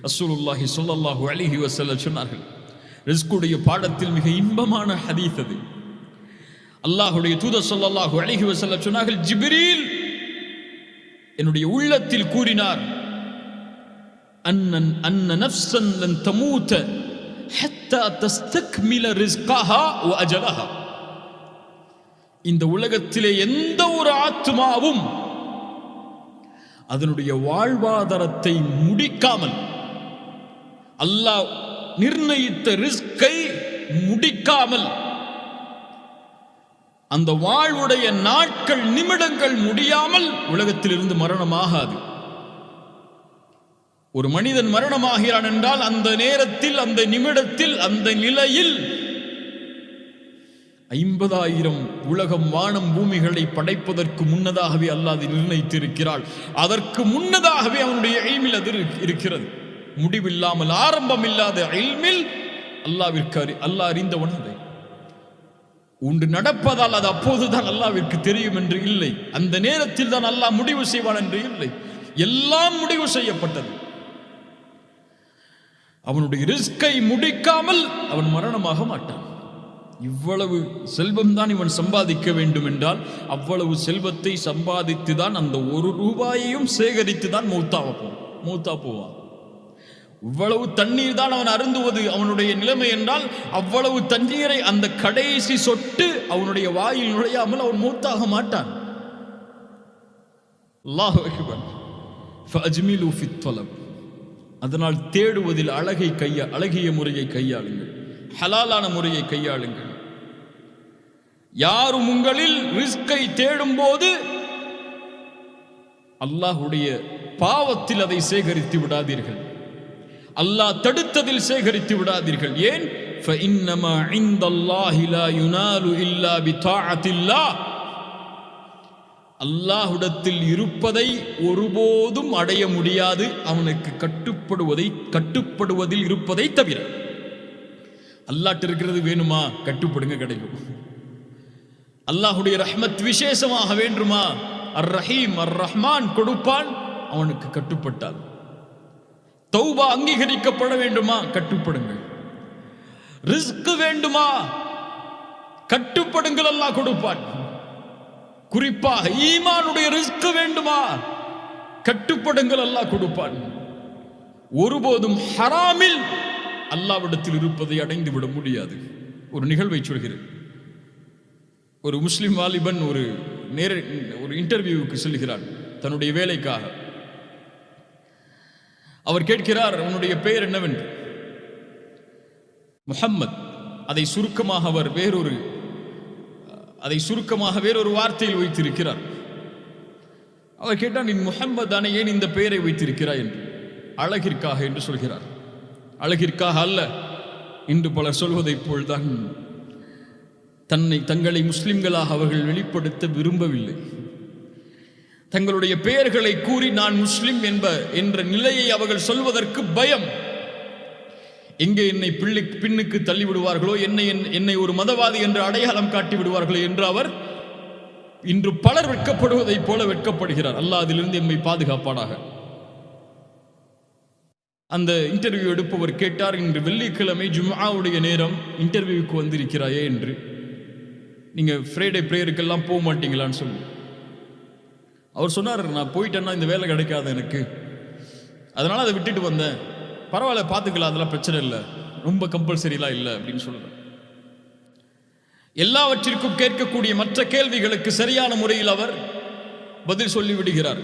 ரசூலுல்லாஹி ஸல்லல்லாஹு அலைஹி வஸல்லம் சொன்னார்கள், ரிஸ்குடைய பாடத்தில் மிக இன்பமான ஹதீஸ் அது. அல்லாஹ்வுடைய தூதர் ஸல்லல்லாஹு அலைஹி வஸல்லம் சொன்னார்கள், ஜிப்ரீல் என்னுடைய உள்ளத்தில் கூறினார், அன்ன நஃப்ஸன் லன் தமூத ஹத்தா தஸ்தக்மில ரிஸ்கஹா வ அஜலஹா. இந்த உலகத்திலே எந்த ஒரு ஆத்மாவும் அதனுடைய வாழ்வாதாரத்தை முடிக்காமல், அல்லாஹ் நிர்ணயித்த ரிஸ்கை முடிக்காமல், அந்த வாழ்வுடைய நாட்கள் நிமிடங்கள் முடியாமல் உலகத்திலிருந்து மரணமாகாது. ஒரு மனிதன் மரணமாகிறான் என்றால் அந்த நேரத்தில், அந்த நிமிடத்தில், அந்த நிலையில் 50,000 உலகம் வானம் பூமிகளை படைப்பதற்கு முன்னதாகவே அல்லாஹ் நிர்ணயித்திருக்கிறாள். அதற்கு முன்னதாகவே அவனுடைய இல்மில் அது இருக்கிறது. முடிவில்லாமல் ஆரம்பம் இல்லாத இல்மில் அல்லாஹ் அறிந்தவன். அதை ஒன்று நடப்பதால் அது அப்போதுதான் அல்லாஹ்விற்கு தெரியும் என்று இல்லை. அந்த நேரத்தில் தான் அல்லாஹ் முடிவு செய்வான் என்று இல்லை. எல்லாம் முடிவு செய்யப்பட்டது. அவனுடைய ரிஸ்கை முடிக்காமல் அவன் மரணமாக மாட்டான். இவ்வளவு செல்வம் தான் இவன் சம்பாதிக்க வேண்டும் என்றால் அவ்வளவு செல்வத்தை சம்பாதித்து தான் அந்த ஒரு ரூபாயையும் சேகரித்து தான் மௌத்தா போவான். இவ்வளவு தண்ணீர் தான் அவன் அருந்துவது அவனுடைய நிலைமை என்றால் அவ்வளவு தண்ணீரை அந்த கடைசி சொட்டு அவனுடைய வாயில் நுழையாமல் அவன் மௌத்தாக மாட்டான். அல்லாஹு அக்பர். ஃபஅஜ்மிலு ஃபித் தலப். அதனால் தேடுவதில் அழகிய முறையை கையாளுங்கள், ஹலாலான முறையை கையாளுங்கள். யாரும் உங்களில் ரிஸ்கை தேடும் போது அல்லாஹ்வுடைய பாவத்தில் அதை சேகரித்து விடாதீர்கள். அல்லாஹ் தடுத்ததில் சேகரித்து விடாதீர்கள். ஏன்? ஃபஇன்னமா இன்தல்லாஹி லா யுனாலு இல்லா பிதாஅத்தில்லாஹ். அல்லாஹ்விடத்தில் இருப்பதை ஒருபோதும் அடைய முடியாது அவனுக்கு கட்டுப்படுவதில் இருப்பதை தவிர. அல்லாஹ்ட்ட இருக்கிறது வேணுமா? கட்டுப்படுங்க, கிடைக்கும். அல்லாஹ்வுடைய ரஹ்மத் விசேஷமாக வேண்டுமா? அர் ரஹீம் அர் ரஹ்மான் கொடுப்பான் அவனுக்கு கட்டுப்பட்டால். தௌபா அங்கீகரிக்கப்பட வேண்டுமா? கட்டுப்படுங்கள். ரிஸ்க் வேண்டுமா? கட்டுப்படுங்கள், அல்லாஹ் கொடுப்பான். குறிப்பாக ஈமானுடைய ரிஸ்க் வேண்டுமா? கட்டுப்படுங்கள், அல்லாஹ் கொடுப்பான். ஒருபோதும் ஹராமில் அல்லாஹ்விடத்தில் இருப்பதை அடைந்து விட முடியாது. ஒரு நிகழ்வை சொல்கிறேன். ஒரு முஸ்லிம் வாலிபன் ஒரு இன்டர்வியூவுக்கு செல்கிறார் தன்னுடைய வேலைக்காக. அவர் கேட்கிறார், உன்னுடைய பெயர் என்னவென்று. முஹம்மத். அதை சுருக்கமாக வேறொரு வார்த்தையில் வைத்திருக்கிறார். அவர் கேட்டார், நீ முஹம்மத் தானே, ஏன் இந்த பெயரை வைத்திருக்கிறாய் என்று. அழகிற்காக என்று சொல்கிறார். அழகிற்காக அல்ல, இன்று பலர் சொல்வதைப் போல்தான் தங்களை முஸ்லிம்களாக அவர்கள் வெளிப்படுத்த விரும்பவில்லை. தங்களுடைய பெயர்களை கூறி நான் முஸ்லிம் என்ற நிலையை அவர்கள் சொல்வதற்கு பயம். எங்கே என்னை பின்னுக்கு தள்ளி விடுவார்களோ, என்னை ஒரு மதவாதி என்று அடையாளம் காட்டி விடுவார்களோ என்று அவர் இன்று பலர் வெட்கப்படுவதைப் போல வெட்கப்படுகிறார். அல்லாஹ் அதிலிருந்து எம்மை பாதுகாப்பானாக. அந்த இன்டர்வியூ எடுப்பவர் கேட்டார், இன்று வெள்ளிக்கிழமை ஜும்ஆவுடைய நேரம், இன்டர்வியூக்கு வந்திருக்கிறாயே என்று. நீங்க ஃப்ரைடே பிரேயருக்கெல்லாம் போக மாட்டீங்களான்னு சொல்லி. அவர் சொன்னார், நான் போயிட்டேன்னா இந்த வேலை கிடைக்காது எனக்கு, அதனால அதை விட்டுட்டு வந்தேன். பரவாயில்ல, பார்த்துக்கலாம், அதெல்லாம் பிரச்சனை இல்லை, ரொம்ப கம்பல்சரிலாம் இல்லை அப்படின்னு சொல்றேன். எல்லாவற்றிற்கும் கேட்கக்கூடிய மற்ற கேள்விகளுக்கு சரியான முறையில் அவர் பதில் சொல்லி விடுகிறார்.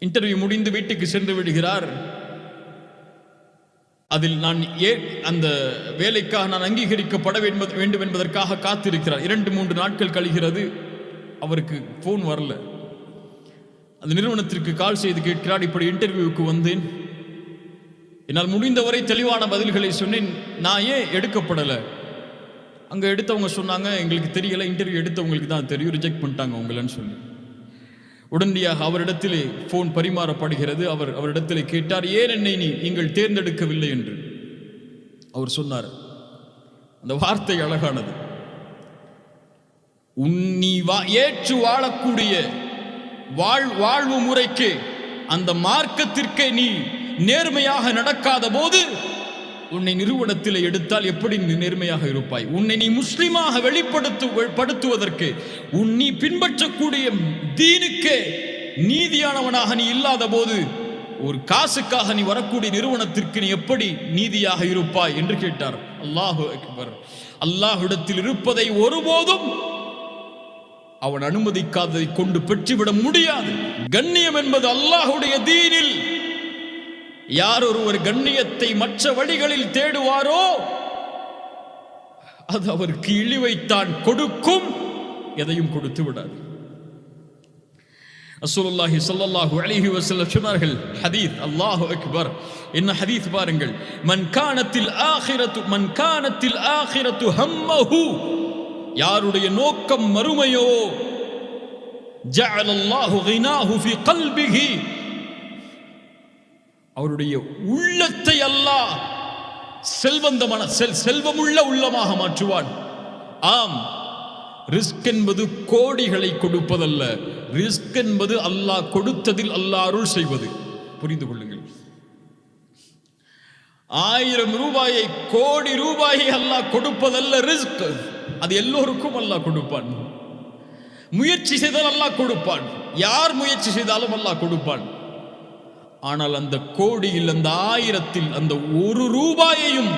இன்டர்வியூ முடிந்து வீட்டுக்கு சென்று விடுகிறார். அதில் நான் அந்த வேலைக்காக நான் அங்கீகரிக்கப்பட வேண்டும் என்பதற்காக காத்திருக்கிறார். 2-3 நாட்கள் கழிகிறது. அவருக்கு போன் வரல. அந்த நிறுவனத்திற்கு கால் செய்து கேட்கிறார், இப்படி இன்டர்வியூக்கு வந்தேன், என்னால் முடிந்தவரை தெளிவான பதில்களை சொன்னேன், நான் ஏன் எடுக்கப்படலை? அங்கே எடுத்தவங்க சொன்னாங்க, எங்களுக்கு தெரியல, இன்டர்வியூ எடுத்தவங்களுக்கு தான் தெரியும், ரிஜெக்ட் பண்ணிட்டாங்க உங்களன்னு சொல்லி. உடனடியாக அவரிடத்திலே போன் பரிமாறப்படுகிறது. அவரிடத்திலே கேட்டார், ஏன் என்னை நீங்கள் தேர்ந்தெடுக்கவில்லை என்று. அவர் சொன்னார், அந்த வார்த்தை அழகானது, நீ ஏற்று வாழக்கூடிய வாழ்வு முறைக்கு, அந்த மார்க்கத்திற்கே நீ நேர்மையாக நடக்காத போது உன்னை நிறுவனத்தில் எடுத்தால் எப்படி நேர்மையாக இருப்பாய்? உன்னை நீ முஸ்லிமாக வெளிப்படுத்துவதற்கு நீ பின்பற்றக்கூடிய தீனுக்கே நீதியானவனாக நீ இல்லாத போது ஒரு காசுக்காக நீ வரக்கூடிய நிறுவனத்திற்கு நீ எப்படி நீதியாக இருப்பாய் என்று கேட்டார். அல்லாஹு அக்பர். அல்லாஹ்விடத்தில் இருப்பதை ஒருபோதும் அவன் அனுமதிக்காததை கொண்டு பெற்றுவிட முடியாது. கண்ணியம் என்பது அல்லாஹ்வுடைய தீனில். யார் ஒருவர் கண்ணியத்தை மற்ற வழிகளில் தேடுவாரோ அது அவருக்கு இழிவைத்தான் கொடுக்கும், எதையும் கொடுத்து விடாது. ரசூலுல்லாஹி ஸல்லல்லாஹு அலைஹி வஸல்லம் சொன்னார்கள், ஹதீஸ். அல்லாஹு அக்பர். என்ன ஹதீஸ் பாருங்கள். மன் கானத்தில் ஆகிரத்து ஹம்மஹு, யாருடைய நோக்கம் மறுமையோ, ஜஅலல்லாஹு கினாஹு ஃபீ கல்பிஹி, அவருடைய உள்ளத்தை அல்லாஹ் செல்வமுள்ள உள்ளமாக மாற்றுவான். ஆம், ரிஸ்க் என்பது கோடிகளை கொடுப்பதல்ல. ரிஸ்க் என்பது அல்லாஹ் கொடுத்ததில் அல்லாஹ் அருள் செய்வது. புரிந்து கொள்ளுங்கள். 1000 ரூபாயை, கோடி ரூபாயை அல்லாஹ் கொடுப்பதல்ல ரிஸ்க். அது எல்லோருக்கும் அல்லாஹ் கொடுப்பான். முயற்சி செய்தால் அல்லாஹ் கொடுப்பான். யார் முயற்சி செய்தாலும் அல்லாஹ் கொடுப்பான். ஆனால் அந்த கோடியில், அந்த 1000-ல் அந்த 1 ரூபாயையும்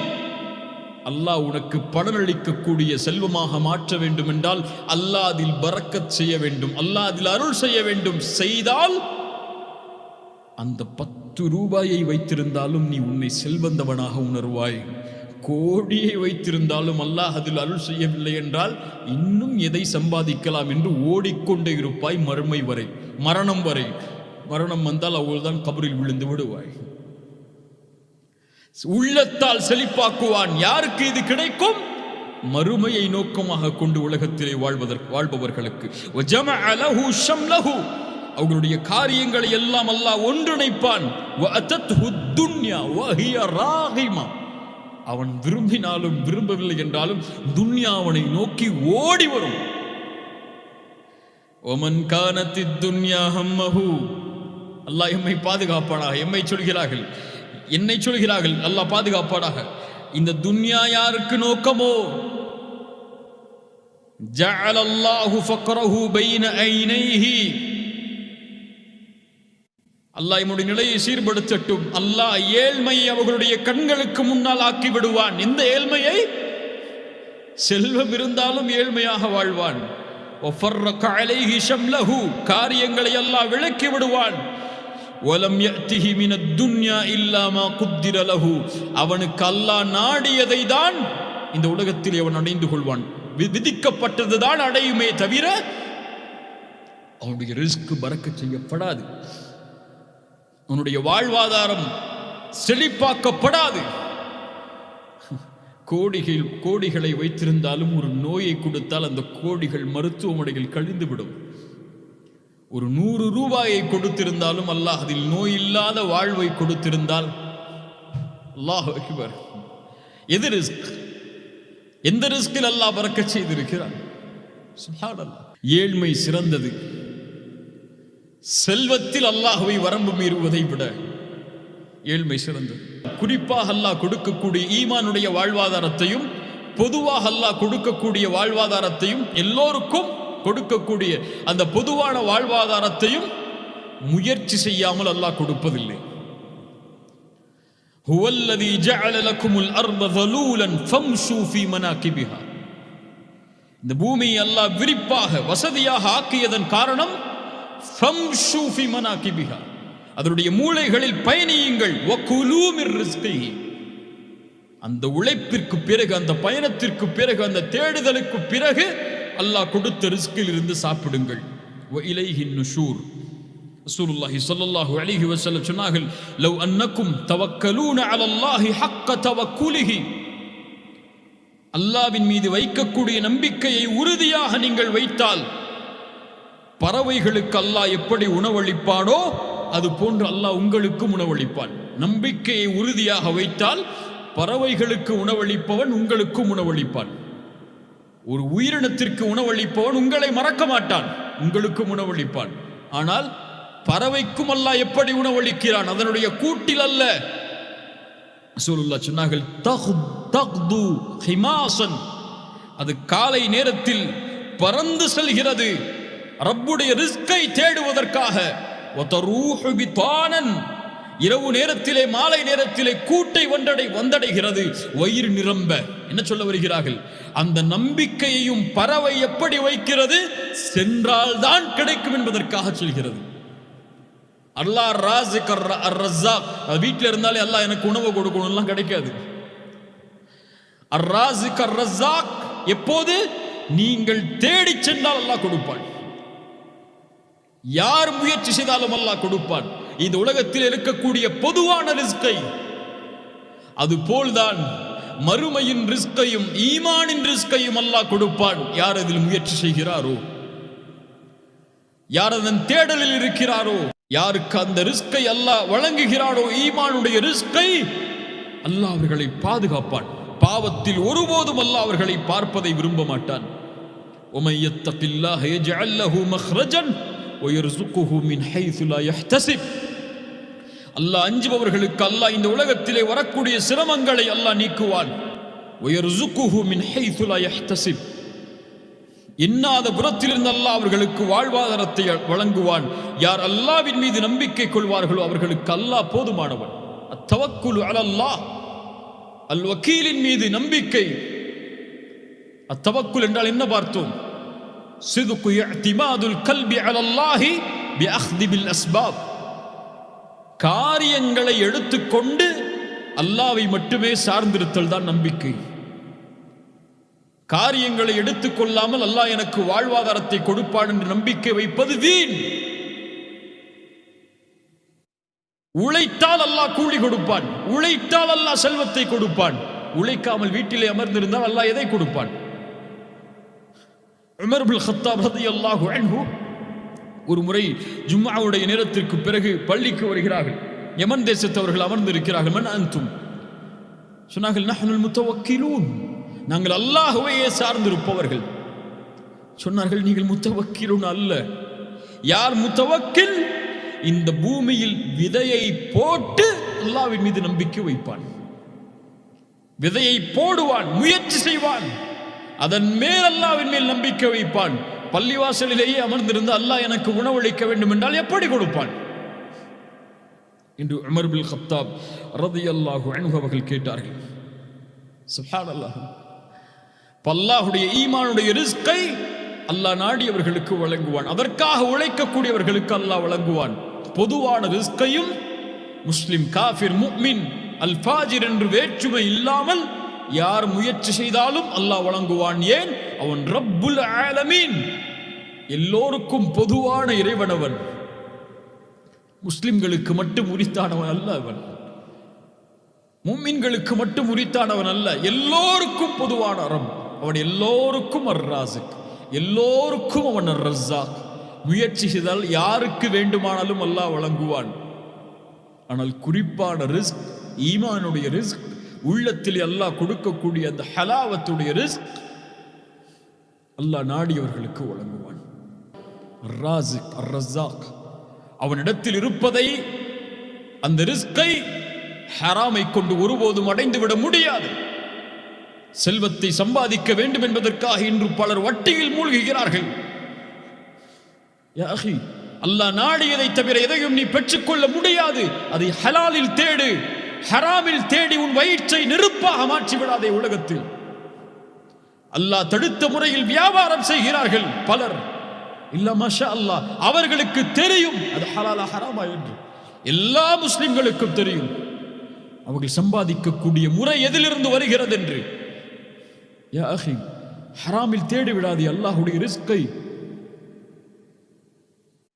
அல்லாஹ் உனக்கு பலனளிக்கக்கூடிய செல்வமாக மாற்ற வேண்டும் என்றால் அல்லாஹ் அதில் பரக்கத் செய்ய வேண்டும், அல்லாஹ் அதில் அருள் செய்ய வேண்டும். செய்தால் அந்த 10 ரூபாயை வைத்திருந்தாலும் நீ உன்னை செல்வந்தவனாக உணர்வாய். கோடியை வைத்திருந்தாலும் அல்லாஹ் அதில் அருள் செய்யவில்லை என்றால் இன்னும் எதை சம்பாதிக்கலாம் என்று ஓடிக்கொண்டே இருப்பாய் மறுமை வரை, மரணம் வரை. மரணம் வந்தால் அவள்தான் கபரில் விழுந்து விடுவாய். உள்ளத்தால் செழிப்பாக்குவான். யாருக்கு இது கிடைக்கும்? மறுமையை நோக்கமாக கொண்டு உலகத்திலே வாழ்பவர்களுக்கு. அவர்களுடைய காரியங்களை எல்லாம் அல்லாஹ் ஒன்றிணைப்பான். அவன் விரும்பினாலும் விரும்பவில்லை என்றாலும் துன்யா அவனை நோக்கி ஓடி வரும். ஒமன் கானத்தித் துன்யா ஹம்மஹு, அல்லாஹ் எம்மை பாதுகாப்பானாக. எம்மை சொல்கிறார்கள், என்னை சொல்கிறார்கள், அல்லாஹ் பாதுகாப்பானாக. இந்த துன்யா யாருக்கு நோக்கமோ, ஜஅலல்லாஹு ஃபக்ரஹு பைன ஐனைஹி, அல்லாஹ் நம்முடைய நிலையை சீர்படுத்தட்டும். அல்லாஹ் ஏழ்மையை அவர்களுடைய கண்களுக்கு முன்னால் ஆக்கி விடுவான். இந்த ஏழ்மையை, செல்வம் இருந்தாலும் ஏழ்மையாக வாழ்வான். வஃபர்ரக அலைஹி ஷம்லஹு, காரியங்களை அல்லாஹ் விளக்கி விடுவான். வலம் யஅதிஹி மினத் துன்யா இல்லா மா குத்திர லஹு, அவனுக்கு அல்லாஹ் நாடியதை தான் இந்த உலகத்தில் அவன் அடைந்து கொள்வான். விதிக்கப்பட்டது தான் அடையுமே தவிர அவனுடைய ரிஸ்க் பரக்கத் செய்யப்படாது. அவனுடைய வாழ்வாதாரம் செழிப்பாக்கப்படாது. கோடிகளை வைத்திருந்தாலும் ஒரு நோயை கொடுத்தால் அந்த கோடிகள் மருத்துவமனைகள் கழிந்துவிடும். ஒரு 100 ரூபாயை கொடுத்திருந்தாலும் அல்லாஹ் அதில் நோய் இல்லாத வாழ்வை கொடுத்திருந்தால், அல்லாஹ் அக்பர். எது ரிஸ்க்? எந்த ரிஸ்கில் அல்லாஹ் பரக்கத் செய்திருக்கிறான்? சுப்ஹானல்லாஹ். ஏழ்மை சிறந்தது. செல்வத்தில் அல்லாஹ்வை வரம்பு மீறுவதை விட ஏழ்மை சிறந்தது. குறிப்பாக அல்லாஹ் கொடுக்கக்கூடிய ஈமானுடைய வாழ்வாதாரத்தையும், பொதுவாக அல்லாஹ் கொடுக்கக்கூடிய வாழ்வாதாரத்தையும், எல்லோருக்கும் கொடுக்கக்கூடிய அந்த பொதுவான வாழ்வாதாரத்தையும் முயற்சி செய்யாமல் அல்லாஹ் கொடுப்பதில்லை. ஹுவல்லதி ஜஅல லகுமுல் அர்த ஸலூலன் ஃபம்ஷூ ஃபீ மனாகிபிஹா, இந்த பூமியை அல்லாஹ் விரிப்பாக வசதியாக ஆக்கியதன் காரணம் ஃபம்ஷூ ஃபீ மனாகிபிஹா, அதனுடைய மூலைகளில் பயணியுங்கள். வகுலூ மிர் ரிஸ்கிஹி, அந்த உழைப்பிற்கு பிறகு, அந்த பயணத்திற்கு பிறகு, அந்த தேடுதலுக்கு பிறகு அல்லாஹ் கொடுத்த ரிஸ்கில் இருந்து சாப்பிடுங்கள். வ இலைஹின் நுஷூர். ரசூலுல்லாஹி ஸல்லல்லாஹு அலைஹி வஸல்லம் சொன்னார்கள், லவ் அன்னக்கும் தவக்கலூன அலல்லாஹி ஹக்க தவக்குலிஹி, அல்லாஹ்வின் மீது வைக்கக்கூடிய நம்பிக்கையை உறுதியாக நீங்கள் வைத்தால், பறவைகளுக்கு அல்லாஹ் எப்படி உணவளிப்பானோ அது போன்று அல்லாஹ் உங்களுக்கும் உணவளிப்பான். நம்பிக்கையை உறுதியாக வைத்தால் பறவைகளுக்கு உணவளிப்பவன் உங்களுக்கும் உணவளிப்பான். ஒரு உயிரினத்திற்கு உணவளிப்பவன் உங்களை மறக்க மாட்டான், உங்களுக்கும் உணவளிப்பான். ஆனால் பறவைக்கும் அல்லாஹ் எப்படி உணவளிக்கிறான், அதனுடைய கூட்டில் அல்ல. ரசூலுல்லாஹ் சொன்னார்கள், தக்து ஹிமாசன், அது காலை நேரத்தில் பறந்து செல்கிறது ரப்புடைய ரிஸ்கை தேடுவதற்காக. வதரூஹு பிதானன், இரவு நேரத்திலே மாலை நேரத்திலே கூட்டை வந்தடைகிறது வயிறு நிரம்ப. என்ன சொல்ல வருகிறார்கள்? அந்த நம்பிக்கையையும் பறவை எப்படி வைக்கிறது, சென்றால் தான் கிடைக்கும் என்பதற்காக சொல்கிறது. அல்லாஹ் ராஸிக் அர்-ரஸாக், வீட்டில் இருந்தாலே அல்லாஹ் எனக்கு உணவு கொடுக்கணும்லாம் கிடைக்காது. அர்-ராஸிக் அர்-ரஸாக் எப்போது நீங்கள் தேடி சென்றால் அல்லாஹ் கொடுப்பான். யார் முயற்சி செய்தாலும் அல்லாஹ் கொடுப்பான். இந்த உலகத்தில் இருக்கக்கூடிய பொதுவான ரிஸ்கை, அதுபோல்தான் மறுமையின் ரிஸ்கையும் ஈமானின் ரிஸ்கையும் அல்லாஹ் கொடுப்பான். யார் அதில் முயற்சி செய்கிறாரோ, யார் அதன் தேடலில் இருக்கிறாரோ, யாருக்கு அந்த ரிஸ்கை அல்லாஹ் வழங்குகிறாரோ, ஈமானுடைய ரிஸ்கை, அல்லாஹ் அவர்களை பாதுகாப்பான். பாவத்தில் ஒருபோதும் அல்லாஹ் அவர்களை பார்ப்பதை விரும்ப மாட்டான். وَمَن يَتَّقِ اللَّهَ يَجْعَل لَّهُ مَخْرَجًا وَيَرْزُقْهُ مِنْ حَيْثُ لَا يَحْتَسِبُ. அல்லாஹ் அஞ்சுபவர்களுக்கு அல்லாஹ் இந்த உலகத்திலே வரக்கூடிய சிரமங்களை அல்லாஹ் நீக்குவான். وَيَرْزُقُهُ مِنْ حَيْثُ لَا يَحْتَسِبُ. எண்ணாத புறத்திலிருந்து அல்லாஹ் அவர்களுக்கு வாழ்வாதாரத்தை வழங்குவான். யார் அல்லாஹ்வின் மீது நம்பிக்கை கொள்வார்களோ அவர்களுக்கு அல்லாஹ் போதுமானவன். அத்தவக்குலு அலல்லாஹ், அல் வக்கீலின் மீது நம்பிக்கை. அத்தவக்குல் என்றால் என்ன பார்த்தோம்? சிதுகு இஅ்திமாதுல் கல்பி அலல்லாஹி பிஅக்தி பில் அஸ்பாப். காரியங்களை எடுத்துக்கொண்டு அல்லாஹ்வை மட்டுமே சார்ந்திருத்தல் தான் நம்பிக்கை. காரியங்களை எடுத்துக்கொள்ளாமல் அல்லாஹ் எனக்கு வாழ்வாதாரத்தை கொடுப்பான் என்று நம்பிக்கை வைப்பது வீண். உழைத்தால் அல்லாஹ் கூலி கொடுப்பான், உழைத்தால் அல்லாஹ் செல்வத்தை கொடுப்பான். உழைக்காமல் வீட்டிலே அமர்ந்திருந்தால் அல்லாஹ் எதை கொடுப்பான்? உமர் இப்னு கத்தாப் ரலியல்லாஹு அன்ஹு ஒரு முறை ஜும்ஆவுடைய நேரத்திற்கு பிறகு பள்ளிக்கு வருகிறார்கள். யமன் தேசத்தவர்கள் அமர்ந்திருக்கிறார்கள். மன் அன்தும், சொன்னார்கள், நஹ்னுல் முத்தவக்கிலூன், நாங்கள் அல்லாஹ்வையே சார்ந்திருப்பவர்கள். சொன்னார்கள், நீங்கள் முத்தவக்கிலூன் அல்ல. யார் முத்தவக்கில்? இந்த பூமியில் விதையை போட்டு அல்லாஹ்வின் மீது நம்பிக்கை வைப்பான். விதையை போடுவான், முயற்சி செய்வான், அதன் மேல் அல்லாஹ்வின் மேல் நம்பிக்கை வைப்பான். பள்ளிவாசலிலேயே அமர்ந்திருந்து அல்லாஹ் எனக்கு உணவளிக்க வேண்டும் என்றால் எப்படி கொடுப்பான் என்று உமர் இப்னு கத்தாப் ரலியல்லாஹு அன்ஹு அவர்கள் கேட்டார்கள். சுப்ஹானல்லாஹ். அல்லாஹ்வுடைய ஈமானுடைய ரிஸ்கை அல்லாஹ் நாடியவர்களுக்கு வழங்குவான். அதற்காக உழைக்கக்கூடியவர்களுக்கு அல்லாஹ் வழங்குவான். பொதுவான ரிஸ்கையும் முஸ்லிம், காஃபிர், முஃமின், அல் ஃபாஜிர் என்று வேற்றுமை இல்லாமல் யார் முயற்சி செய்தாலும் அல்லாஹ் வழங்குவான். ஏன்? அவன் ரப்புல் ஆலமீன், எல்லோருக்கும் பொதுவான இறைவனவன். முஸ்லிம்களுக்கு மட்டும் உரித்தானவன் அல்ல அவன், முஃமின்களுக்கு மட்டும் உரித்தானவன் அல்ல, எல்லோருக்கும் பொதுவான ரப். அவன் எல்லோருக்கும் அர்-ராஸிக், எல்லோருக்கும் அவன் அர்-ரஸாக். முயற்சி செய்தால் யாருக்கு வேண்டுமானாலும் அல்லாஹ் வழங்குவான். ஆனால் குறிப்பான ரிஸ்க், ஈமானுடைய ரிஸ்க், உள்ளத்தில் அல்லாஹ் கொடுக்கக்கூடிய அந்த ஹலாவத்துடைய ரிஸ்க் அல்லாஹ் நாடியவர்களுக்கு வழங்குவான். அர்-ராஸிக், அர்-ரஸாக். அவனிடத்தில் இருப்பதை, அந்த ரிஸ்கை ஹராமை கொண்டு ஒருபோதும் அடைந்துவிட முடியாது. செல்வத்தை சம்பாதிக்க வேண்டும் என்பதற்காக இன்று பலர் வட்டியில் மூழ்குகிறார்கள். யா அஹி, அல்லாஹ் நாடியதை தவிர எதையும் நீ பெற்றுக்கொள்ள முடியாது. அதை ஹலாலில் தேடு, ஹராமில் தேடி உன் வயிற்றை நெருப்பாக மாற்றிவிடாதே. உலகத்தில் அல்லாஹ் தடுத்த முறையில் வியாபாரம் செய்கிறார்கள் பலர். இல்ல மாஷா அல்லாஹ், அவர்களுக்கு தெரியும் அது ஹலாலா ஹராமா என்று. எல்லா முஸ்லிம்களுக்கும் தெரியும் அவர்கள் சம்பாதிக்கக்கூடிய முறை எதிலிருந்து வருகிறது என்று. யா அஹி, ஹராமில் தேடி விடாதே அல்லாஹ்வுடைய ரிஸ்கை.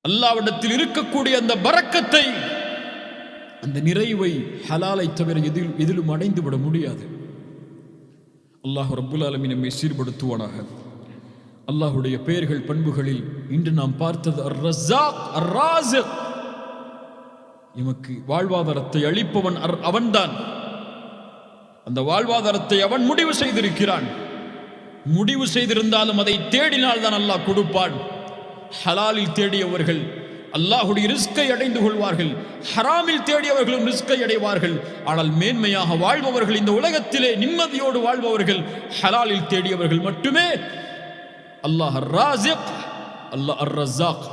அல்லாஹ்விடத்தில் இருக்கக்கூடிய அந்த பரக்கத்தை, அந்த நிறைவை ஹலாலை தவிர எதிலும் அடைந்து விட முடியாது. அல்லாஹ் ரப்புல் ஆலமீன் நம்மை சீர்படுத்துவானாக. அல்லாஹ்வுடைய பெயர்கள், பண்புகளில் இன்று நாம் பார்த்தது அர்-ரஸாக், அர்-ராஸிக். எமக்கு வாழ்வாதாரத்தை அளிப்பவன் அவன்தான். அந்த வாழ்வாதாரத்தை அவன் முடிவு செய்திருக்கிறான். முடிவு செய்திருந்தாலும் அதை தேடினால் தான் அல்லாஹ் கொடுப்பான். ஹலாலில் தேடியவர்கள் அல்லாஹ்வுடைய ரிஸ்கை அடைந்து கொள்வார்கள். ஹராமில் தேடியவர்களும் ரிஸ்கை அடைவார்கள். ஆனால் மேன்மையாக வாழ்பவர்கள், இந்த உலகத்திலே நிம்மதியோடு வாழ்பவர்கள் ஹலாலில் தேடியவர்கள் மட்டுமே. அல்லாஹ் ராஸிக், அல்லாஹ் அர் ரஸாக்.